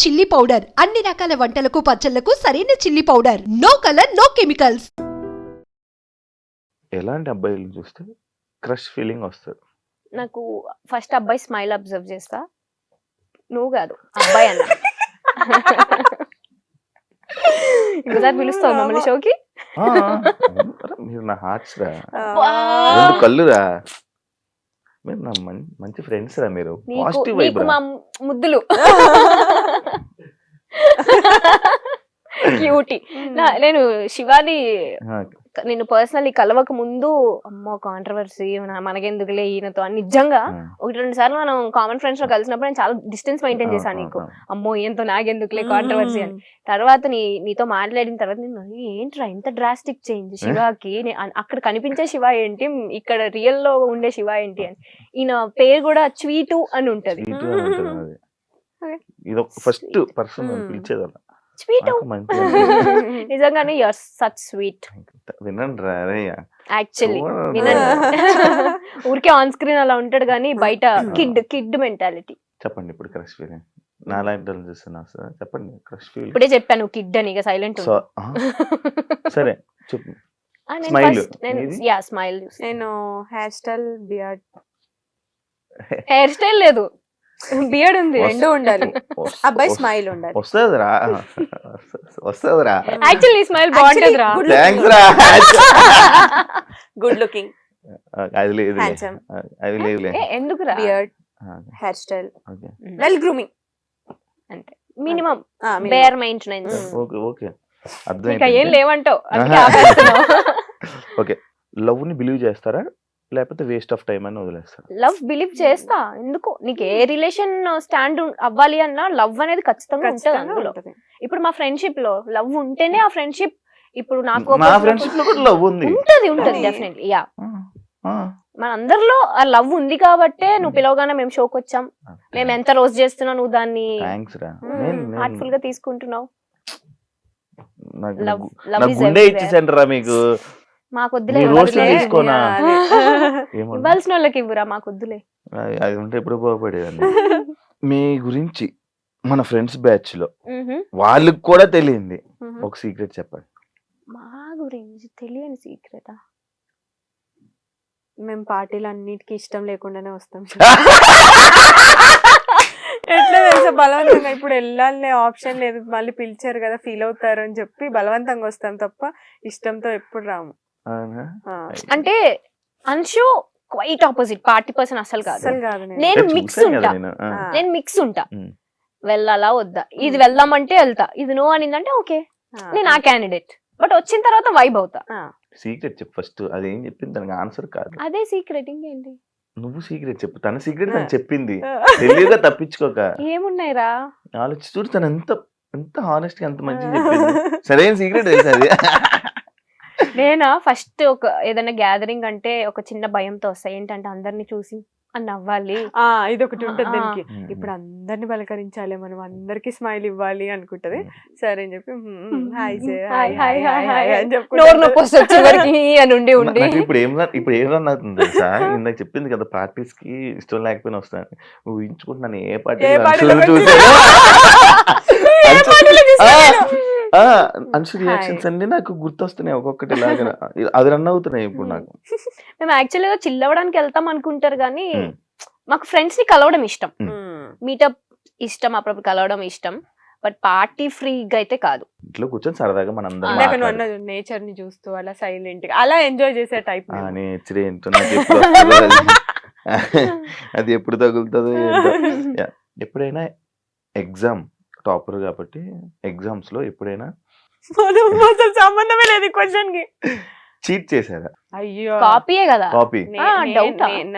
Chilli powder అన్ని రకాల వంటలకు పచ్చళ్లకు సరైన chilli powder. No colour no chemicals. ఎలాంటి అబ్బాయిలు చూస్తే క్రష్ ఫీలింగ్ వస్తుంది? నాకు ఫస్ట్ అబ్బాయి స్మైల్ అబ్జర్వ్ చేస్తా. నువ్వు కాదు అబ్బాయి అన్న. ఇంకోసారి పిలుస్తావు మమ్మల్ని షోకి. మీరు నా హార్ట్స్ రా, రెండు కళ్ళురా, మీరు నా మంచి ఫ్రెండ్స్ రా, మీరు పాజిటివ్ వైబ్ రా. మా ముద్దులు క్యూటీ. నేను శివాని నేను పర్సనల్లీ కలవక ముందు అమ్మో కాంట్రవర్సీ మనకెందుకులే ఈయనతో అని నిజంగా 1-2 సార్లు మనం కామన్ ఫ్రెండ్స్ లో కలిసినప్పుడు నేను చాలా డిస్టెన్స్ మెయింటైన్ చేశాను. నీకు అమ్మో ఈయనతో నాకెందుకులే కాంట్రవర్సీ అని. తర్వాత నీతో మాట్లాడిన తర్వాత నేను ఏంట్రా ఇంత డ్రాస్టిక్ చేంజ్ శివాకి, అక్కడ కనిపించే శివ ఏంటి, ఇక్కడ రియల్ లో ఉండే శివ ఏంటి అని. ఈయన పేరు కూడా స్వీటు అని ఉంటది. ఫస్ట్ పర్సన్ పిలిచేదಲ್ಲ స్వీట్. నిజంగానే యు ఆర్ సచ్ స్వీట్. వినండి రా యాక్చువల్లీ వినండి. ఊరికే ఆన్ స్క్రీన్ అలా ఉంటాడు కానీ బయట కిడ్ మెంటాలిటీ. చెప్పండి ఇప్పుడు క్రష్ ఫీలింగ్. నాలాంటి చూస్తున్నా సార్, చెప్పండి క్రష్ ఫీలింగ్. ఇప్పుడే చెప్పాను కిడ్ అని, ఇక సైలెంట్. సరే చెప్పు. స్మైల్. నేను hair style, beard. Hair style లేదు, బియర్డ్ ఉంది, రెండు ఉండాలి. అబ్బాయి స్మైల్ ఉండాలి. వస్తుందిరా వస్తుందిరా. యాక్చువల్లీ స్మైల్ బాగుంటుంది రా. థాంక్స్ రా. గుడ్ లుకింగ్, అది లేదు, హ్యాండ్సమ్. అది లేదులే. ఎందుకు రా? Beard, hair style, well grooming, అంతే minimum bare maintenance. Okay okay, అర్థం. ఇంకా ఏం లేవంటావు. ఓకే, లవ్ ని బిలీవ్ చేస్తారా లేకపోతే వేస్ట్ ఆఫ్ టైం అని వదిలేస్తారు? లవ్ బిలీవ్ చేస్తా. ఎందుకు, నీకు ఏ రిలేషన్ స్టాండ్ అవ్వాలి అన్నా లవ్ అనేది ఖచ్చితంగా ఉంటుంది అందులో. ఇప్పుడు మా ఫ్రెండ్షిప్ లో లవ్ ఉంటేనే ఆ ఫ్రెండ్షిప్. ఇప్పుడు నాకు నా ఫ్రెండ్షిప్ లో కూడా లవ్ ఉంది. ఉంటది డెఫినెట్లీ. యా, మన అందరిలో ఆ లవ్ ఉంది కాబట్టే నువ్వు పిలవగానే మేము షోకి వచ్చాం. మేము ఎంత రోజు చేస్తున్నావు, నువ్వు దాన్ని హార్ట్ఫుల్ గా తీసుకుంటున్నావు. మీకు మాకు వద్దులే, ఇవ్వాల్సిన వాళ్ళకి ఇవ్వరా, మాకు వద్దులే. అది ఉంటే ఎప్పుడు పోపడేదండి. మీ గురించి మన ఫ్రెండ్స్ బ్యాచ్ లో వాళ్ళకి కూడా తెలియంది ఒక సీక్రెట్ చెప్పండి. మా గురించి తెలియని సీక్రెటా? మేము పార్టీలు అన్నిటికీ ఇష్టం లేకుండానే వస్తాం. ఎట్లా తెలుసా, బలవంతంగా ఇప్పుడు వెళ్ళాలనే ఆప్షన్ లేదు, మళ్ళీ పిలిచారు కదా ఫీల్ అవుతారు అని చెప్పి బలవంతంగా వస్తాం తప్ప ఇష్టంతో ఎప్పుడు రాము. అంటే Anshu quite opposite, party person అసలు కాదు. నేను మిక్స్ ఉంటా. వెళ్ళాలా వద్దా, ఇది వెళ్దామంటే వెళ్తా, ఇది నో అనిందంటే ఓకే నేను ఆ క్యాండిడేట్. బట్ వచ్చిన తర్వాత వైబ్ అవుతా. సీక్రెట్ చెప్పు ఫస్ట్. అదేం చెప్పింది దానికి ఆన్సర్ కాదు, అదే సీక్రెట్. ఇంకేంటి? నువ్వు సీక్రెట్ చెప్పు. తన సీక్రెట్ తను చెప్పింది, తెలియగా తప్పించుకోక. ఏమున్నాయిరా ఆలోచి చూడు, తను ఎంత హానెస్ట్ గా ఎంత మంచిగా చెప్పింది. సరైన సీక్రెట్ తెలుసు అది. నేనా ఫస్ట్ ఒక ఏదైనా గ్యాదరింగ్ అంటే ఒక చిన్న భయంతో వస్తాయి. ఏంటంటే అందరిని చూసి అని నవ్వాలి, ఇది ఒకటి ఉంటుంది దానికి. ఇప్పుడు అందరిని పలకరించాలి, మనం అందరికి స్మైల్ ఇవ్వాలి అనుకుంటది. సరే అని చెప్పి నోరు నొప్పి వస్తుంది అని ఉండి. ఇప్పుడు ఏం రన్ అవుతుంది తెలుసా, ఇందాక చెప్పింది కదా పార్టీస్ కి ఇష్టం లేకపోయినా వస్తాను. ఊహించుకుంటున్నాను ఏ పార్టీ అన్షు రియాక్షన్స్ అన్ని నాకు గుర్తొస్తున్నాయి ఒక్కొక్కటి లాగా. అది రన్ అవుతున్నాయి ఇప్పుడు నాకు. మేము యాక్చువల్ గా చిల్ అవ్వడానికి వెళ్తాం అనుకుంటారు కానీ మాకు ఫ్రెండ్స్ ని కలవడం ఇష్టం, మీటప్ ఇష్టం, అప్పుడప్పుడు కలవడం ఇష్టం. బట్ పార్టీ ఫ్రీగా అయితే కాదు. ఇంట్లో కూర్చొని సరదాగా మనం నేచర్ ని చూస్తూ అలా సైలెంట్ గా అలా ఎంజాయ్ చేసే టైప్. నేచర్ ఏంటో అది ఎప్పుడు తగులుతుందో. ఎప్పుడైనా ఎగ్జామ్ టాపర్ కాబట్టి ఎగ్జామ్స్ లో ఎప్పుడైనా సంబంధమే లేదు క్వశ్చన్ కి చీట్ చేశారా? అయ్యో, కాపీయే కదా. కాపీ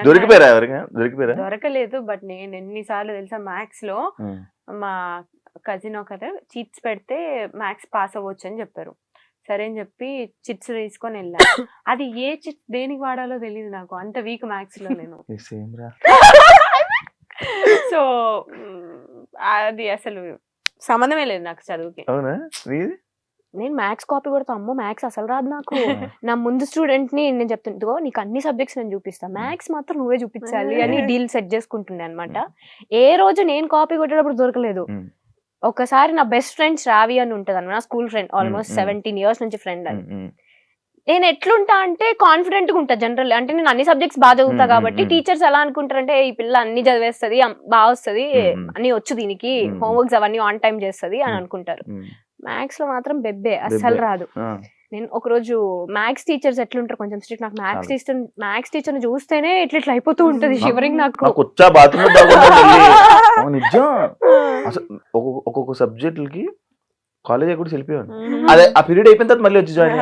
దొరికిపోయారా? ఎవరిగా దొరకలేదు. బట్ నేను ఎన్నిసార్లు తెలుసా మ్యాథ్స్ లో మా కజిన్ ఒకరు చీట్స్ పెడితే మ్యాథ్స్ పాస్ అవ్వచ్చు అని చెప్పారు. సరే అని చెప్పి చిట్స్ తీసుకొని వెళ్ళా. అది ఏ చిట్స్ దేనికి వాడాలో తెలియదు నాకు, అంత వీక్ మ్యాథ్స్ లో నేను. సో అది అసలు సంబంధమే లేదు నాకు చదువుకి. నేను మ్యాథ్స్ కాపీ కొడతా. అమ్మో మ్యాథ్స్ అసలు రాదు నాకు. నా ముందు స్టూడెంట్ ని నేను చెప్తుంటో నీకు అన్ని సబ్జెక్ట్స్ నేను చూపిస్తా, మ్యాథ్స్ మాత్రం నువ్వే చూపించాలి అని డీల్ సెట్ చేసుకుంటుండే అనమాట. ఏ రోజు నేను కాపీ కొట్టేటప్పుడు దొరకలేదు. ఒకసారి నా బెస్ట్ ఫ్రెండ్ శ్రావి అని ఉంటది అన్న, నా స్కూల్ ఫ్రెండ్, ఆల్మోస్ట్ 17 years నుంచి ఫ్రెండ్ అని. నేను ఎట్లుంటా అంటే కాన్ఫిడెంట్ గా ఉంటా జనరల్, అంటే నేను అన్ని సబ్జెక్ట్స్ బాగా చదువుతా కాబట్టి టీచర్స్ ఎలా అనుకుంటారంటే ఈ పిల్ల అన్ని చదివేస్తుంది, బాగా వస్తుంది, అన్ని వచ్చు దీనికి, హోంవర్క్స్ అవన్నీ ఆన్ టైం చేస్తుంది అని అనుకుంటారు. మ్యాథ్స్ లో మాత్రం బెబ్బే, అస్సలు రాదు. నేను ఒక రోజు మ్యాథ్స్ టీచర్స్ ఎట్లుంటారు కొంచెం స్ట్రిక్ట్, నాకు మ్యాథ్స్ టీచర్ చూస్తేనే ఇట్లా అయిపోతూ ఉంటది షివరింగ్ నాకు. నిజం అసలు ఒక్కొక్క సబ్జెక్టులకి కాలేజ్ కూడా వెళ్ళిపోయాను, అదే ఆ పీరియడ్ అయిపోయిన తర్వాత మళ్ళీ వచ్చి జాయిన్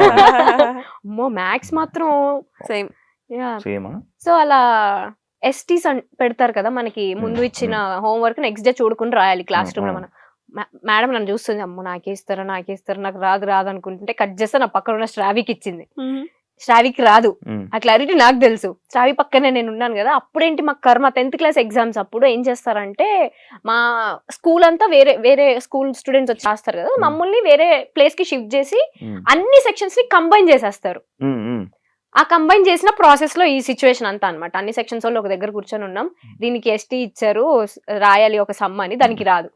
అమ్మో మ్యాథ్స్ మాత్రం సేమ్. సేమా. సో అలా ఎస్టీస్ పెడతారు కదా మనకి, ముందు ఇచ్చిన హోంవర్క్ నెక్స్ట్ డే చూడుకుని రాయాలి క్లాస్ రూమ్ లో. మనం మేడం నన్ను చూస్తుంది, అమ్మో నాకేస్తారా నాకు రాదు అనుకుంటుంటే కట్ చేస్తే నా పక్కన ఉన్న శ్రావికి ఇచ్చింది. శ్రావికి రాదు, ఆ క్లారిటీ నాకు తెలుసు. శ్రావి పక్కనే నేను ఉన్నాను కదా. అప్పుడేంటి మా కర్మ 10th class ఎగ్జామ్స్ అప్పుడు ఏం చేస్తారంటే, మా స్కూల్ అంతా వేరే స్కూల్ స్టూడెంట్స్ వచ్చి చేస్తారు కదా, మమ్మల్ని వేరే ప్లేస్ కి షిఫ్ట్ చేసి అన్ని సెక్షన్స్ ని కంబైన్ చేసేస్తారు. ఆ కంబైన్ చేసిన ప్రాసెస్ లో ఈ సిచ్యువేషన్ అంతా అనమాట. అన్ని సెక్షన్స్ వాళ్ళు ఒక దగ్గర కూర్చొని ఉన్నాం, దీనికి ఎస్టీ ఇచ్చారు రాయాలి ఒక సమ్ అని, దానికి రాదు.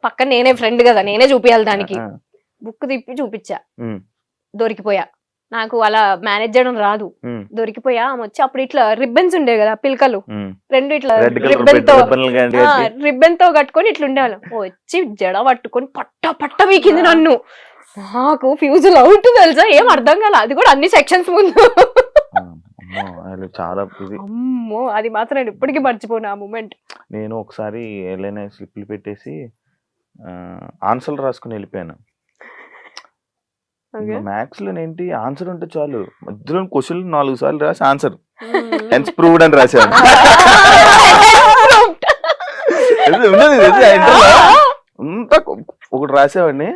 పక్కన నేనే ఫ్రెండ్ కదా, నేనే చూపించాలి దానికి. బుక్ తిప్పి చూపించా, దొరికిపోయా. నాకు అలా మేనేజ్ చేయడం రాదు, దొరికిపోయా. వచ్చి అప్పుడు ఇట్లా రిబ్బన్స్ ఉండే కదా పిల్కలు, రెండు ఇట్లా రిబ్బన్ తో కట్టుకొని ఇట్లా ఉండేవాళ్ళం. వచ్చి జడ పట్టుకొని పట్ట వీకింది నన్ను. నాకు ఫ్యూజుల్ అవుట్ తెలుసా, ఏం అర్థం కాల. అది కూడా అన్ని సెక్షన్స్ ముందు. చాలా అమ్మో, అది మాత్రం నేను ఇప్పటికీ మర్చిపోను ఆ మూమెంట్. నేను ఒకసారి ఏదైనా స్లిప్లు పెట్టేసి ఆన్సర్లు రాసుకుని వెళ్ళిపోయాను. మ్యాథ్స్ లో ఏంటి ఆన్సర్ ఉంటే చాలు, మధ్యలో క్వశ్చన్ 4 సార్లు రాసి ఆన్సర్ హెన్స్ ప్రూవ్డ్ అని రాశాను. అంతా ఒకటి రాసేవాడిని,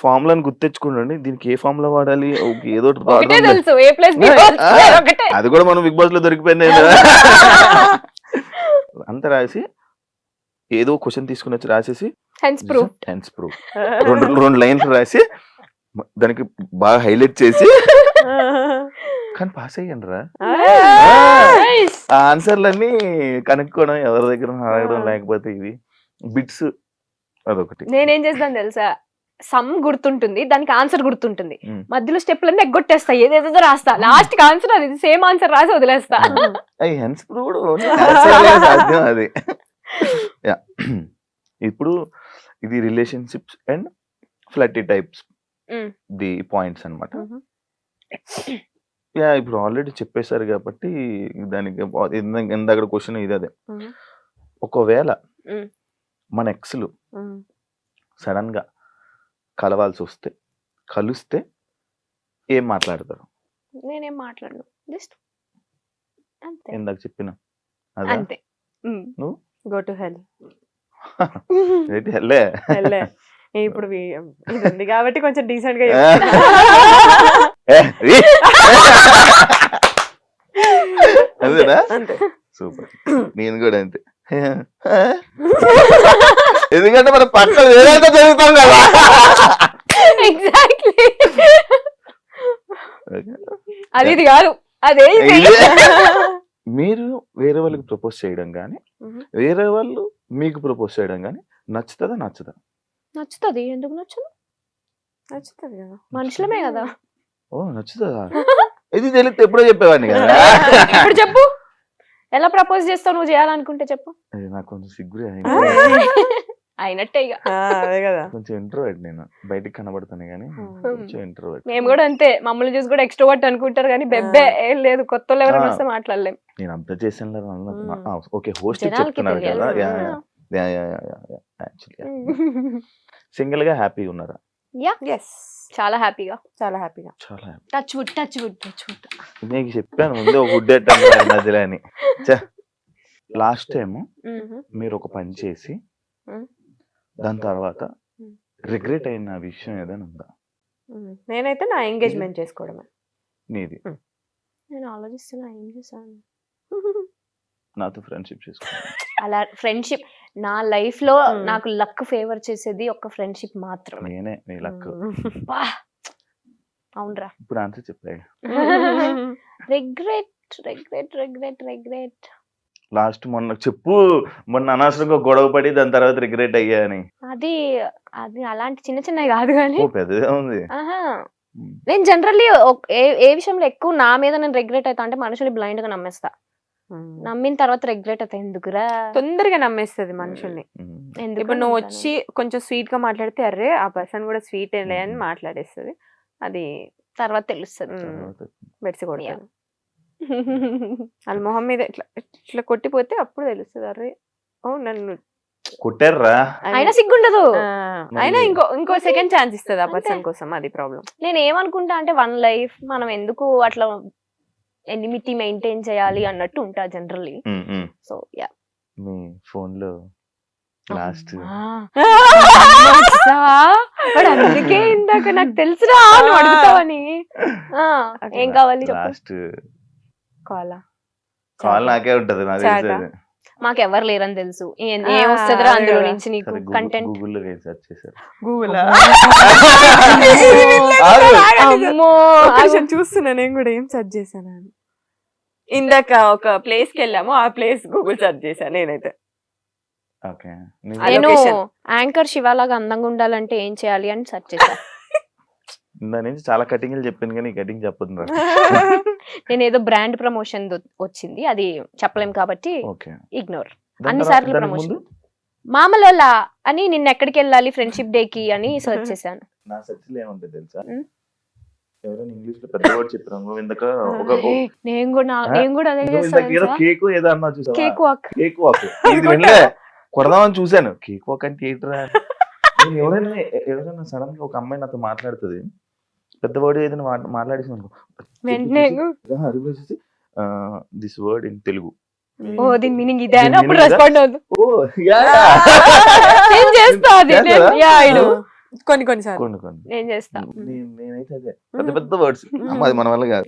ఫార్ములాని గుర్తెచ్చుకోండి, దీనికి ఏ ఫార్ములా వాడాలి, ఏదో అది కూడా మనం బిగ్ బాస్ లో దొరికిపోయింది. అంత రాసి ఏదో క్వశ్చన్ తీసుకుని వచ్చి రాసేసి హెన్స్ ప్రూవ్ 2 లైన్స్ రాసి దానికి బాగా హైలైట్ చేసి కానీ పాస్ అయ్యాను రా. ఆ ఆన్సర్లన్నీ కనుక్కోవడం, ఎవరి దగ్గర అడగడం, లేకపోతే ఇవి బిట్స్ అదొకటి. నేనేం చేస్తాను తెలుసా, సమ్ గుర్తుంటుంది, దానికి ఆన్సర్ గుర్తుంటుంది, మధ్యలో స్టెప్లన్నీ ఎగ్గొట్టేస్తా, ఏదేదో రాస్తా, లాస్ట్ కి ఆన్సర్ అది సేమ్ ఆన్సర్ రాసి వదిలేస్తా. హెన్స్ ప్రూవ్డ్ అది. ఇప్పుడు ఇది relationships and flirty types the points అన్నమాట. ఇప్పుడు ఆల్రెడీ చెప్పేశారు కాబట్టి దానికి ఇందాక క్వశ్చన్ ఇది అదే. ఒకవేళ మన ఎక్స్లు సడన్ గా కలవాల్సి వస్తే, కలిస్తే ఏం మాట్లాడతారు? నేనేం మాట్లాడను, జస్ట్ ఇందాక చెప్పిన అంతే. నువ్వు గో టు హెల్. హెల్లే. ఇప్పుడు ఇది ఉంది కాబట్టి కొంచెం డీసెంట్ గా అదేనా? సూపర్. నేను కూడా అంతే, ఎందుకంటే మనం పక్కన వేరేంత చదువుతాం కదా. ఎగ్జాక్ట్లీ, అది కాదు అదే. మీరు వేరే వాళ్ళకి ప్రపోజ్ చేయడం కానీ, వేరే వాళ్ళు మీకు ప్రపోజ్ చేయడం కానీ నచ్చుతుందా నచ్చదా? నచ్చుతుంది, ఎందుకు నచ్చదు? నచ్చుతుంది కదా, మనుషులమే కదా. ఓ నచ్చుతుందా? ఇది తెలిస్తే ఎప్పుడో చెప్పేవాడిని కదా. ఇప్పుడు చెప్పు, ఎలా ప్రపోజ్ చేస్తావు? నువ్వు చేయాలనుకుంటే చెప్పు. నాకు కొంచెం సిగ్గురే అయినట్టే ఇక. అదే కదా, కొంచెం ఇంట్రోవర్ట్ నేను, బయటికి కనబడతాను కానీ కొంచెం ఇంట్రోవర్ట్. మేము కూడా అంతే, మమ్మల్ని చూసి కూడా ఎక్స్ట్రోవర్ట్ అనుకుంటారు కానీ బెబ్బే ఏం లేదు, కొత్త వాళ్ళు ఎవరైనా వస్తే మాట్లాడలేం. నేను అబ్జర్వ్ చేసాను. ఓకే, హోస్ట్ చెప్తున్నారు కదా. సింగిల్ గా హ్యాపీగా ఉన్నారా? చాలా హ్యాపీగా, చాలా హ్యాపీగా, చాలా హ్యాపీ. Touch wood. నీకు చెప్పాను ముందే ఒక గుడ్ మధ్యలో అని. లాస్ట్ టైం మీరు ఒక పని చేసి దాని తర్వాత రిగ్రెట్ అయిన విషయం ఏదైనా ఉందా? నేనైతే నా ఎంగేజ్మెంట్ చేసుకోవడమే. నీది? నేను ఆలోచిస్తున్నా ఏం చేశాను. నాతో ఫ్రెండ్షిప్ చేసుకున్నాను. అలా ఫ్రెండ్షిప్ నా లైఫ్ లో నాకు లక్ ఫేవర్ చేసేది ఒక ఫ్రెండ్షిప్ మాత్రమే. నేనే నీ లక్. అవునరా, ఇప్పుడు ఆన్సర్ చెప్పాయి. రిగ్రెట్. లాస్ట్ మొన్న చెప్పు, మొన్న అనవసరంగా గొడవ పడి దాని తర్వాత రిగ్రెట్ అయ్యా అని. అది అది అలాంటి చిన్న చిన్నవి కాదు కానీ ఓ పెద్దదే ఉంది. ఆహా నేను జనరల్లీ ఏ విషయంలో ఎక్కువ నా మీద నేను రిగ్రెట్ అవుతా అంటే మనుషులు బ్లైండ్ గా నమ్మేస్తా. నమ్మిన తర్వాత రిగ్రెట్ అవుతా, ఎందుకురా తొందరగా నమ్మేస్తుంది మనుషుల్ని. ఎందుకు ఇప్పుడు నువ్వు నమ్ముతాను? వచ్చి కొంచెం స్వీట్ గా మాట్లాడితే అరే ఆ పర్సన్ కూడా స్వీట్ లే అని మాట్లాడేస్తుంది. అది తర్వాత తెలుస్తుంది. బెడిసి కొడతాను వాళ్ళ మొహం మీద ఇట్లా ఇట్లా కొట్టిపోతే అప్పుడు తెలుస్తుంది అరే ఓ నన్ను కొట్టారా? అయినా సిగ్గుండదు. అయినా ఇంకో సెకండ్ ఛాన్స్ ఇస్తుంది ఆ పర్సన్ కోసం. అది ప్రాబ్లం. నేను ఏమనుకుంటా అంటే వన్ లైఫ్ మనం ఎందుకు అట్లా ఎనిమిటీ మెయింటైన్ చేయాలి అన్నట్టు ఉంటా జనరల్లీ. సో యా మీ ఫోన్ లో లాస్ట్ అందుకే ఇందాక నాకు తెలుసురా నువ్వు అడుగుతావని. ఏం కావాలి చెప్పు. లాస్ట్ కాలా కాల్ నాకే ఉంటది, నాకు తెలిసేది. మాకెవరు లేరని తెలుసు. ఏం వస్తుందిరా అందులో నుంచి నీకు కంటెంట్. గూగుల్లో సెర్చ్ చేశారు. గూగుల్ అమ్మో చూస్తున్నా నేను కూడా ఏం సెర్చ్ చేశాను. ఇందాక ఒక ప్లేస్ కి వెళ్ళాము, ఆ ప్లేస్ గూగుల్ సెర్చ్ చేశాను నేనైతే. ఓకే, నేను యాంకర్ శివాలాగా అందంగా ఉండాలంటే ఏం చేయాలి అని సెర్చ్ చేశా. దాని నుంచి చాలా కటింగ్లు చెప్పాను కానీ కటింగ్ చెప్పదు. నేను ఏదో బ్రాండ్ ప్రమోషన్ వచ్చింది, అది చెప్పలేం కాబట్టి ఓకే ఇగ్నోర్. అన్ని సార్లు ప్రమోషన్ మామూలు అని నిన్న ఎక్కడికి వెళ్ళాలి ఫ్రెండ్షిప్ డే కి అని సెర్చ్ చేశాను. నా సెర్చ్ లో ఏముంటుంది తెలుసా, ఎవరైనా ఇంగ్లీష్ లో పెద్ద వర్డ్ చెప్పారు. ఇందాక నేను కూడా అదే చేస్తాను. కేక్ ఏదో అన్నా చూసా, కేక్ వాక్. కేక్ వాక్ ఇది వినలే, కొడదామని చూశాను. కేక్ వాక్ అంటే ఏంట్రా? ఎవరైనా సడన్ గా ఒక అమ్మాయి నాతో మాట్లాడుతుంది, పెద్ద వర్డ్ ఏదైనా మాట్లాడేసి దిస్ వర్డ్ ఇన్ తెలుగు, ఓ దీని మీనింగ్ ఇదే అని అప్పుడు రెస్పాండ్ అవుతుంది. కొన్ని నేను చేస్తా. నేనైతే అదే పెద్ద పెద్ద వర్డ్స్ అది మన వల్ల కాదు.